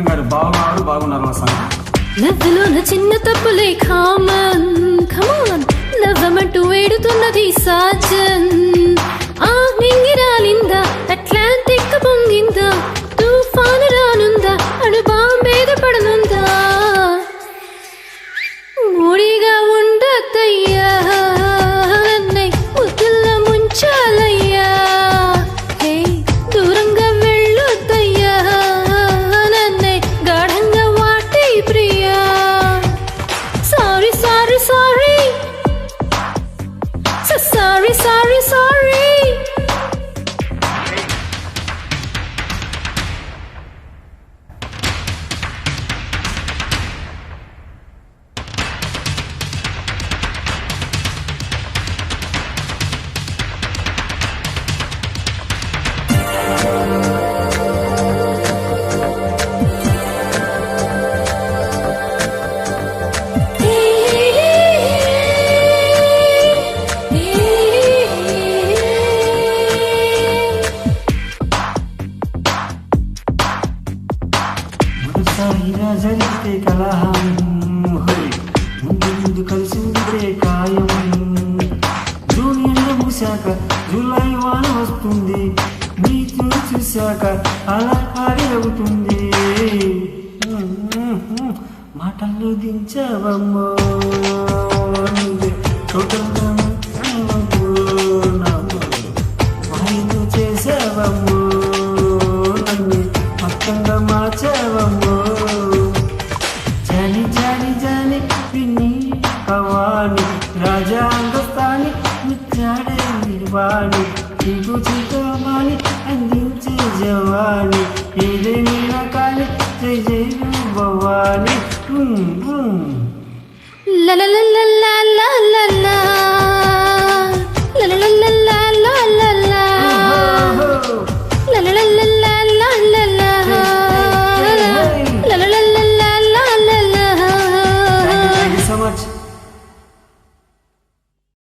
గారు బాగున్నారు సార్. లవ్వులోన చిన్న తప్పులే కామన్, కమాన్ నవ్వమంటూ వేడుతున్నది సాజన్. ఆ నింగిరాలిందా, అట్లాంటిక్ పొంగిందా, తుఫాను రానుందా, అడు బాంబేద పడనుందా. మూడిగా ఉండద్దయ్యా, నన్నే ముద్దుల్లో ముంచాలయ్యా. హే దూరంగా వెళ్ళొద్దయ్యా, నన్నే గాఢంగా వాటి Priya. Sorry sorry sorry sorry sorry sorry. మొదటిసారిగా జరిగితే కలహం, ముందు కలిసిందే ఖాయం. జూనియర్లు మూసాక జూలై వాన వస్తుంది, నీతో చూశాక అలా ఖాళీ అవుతుంది. మాటల్లో దించవమ్మో టోటల్గా వాయిదా చేసావమ్మో, నన్ను మొత్తంగా మార్చావమ్మో. జాని జాని జాని పిన్ని భవాని, రాజా అందస్తాని ముచ్చాడే నిర్వాణి, చీకు చీకమాని అందించే జవాని, ఏదేమైనా కానీ జై జై Bhavani. La la la la la la la.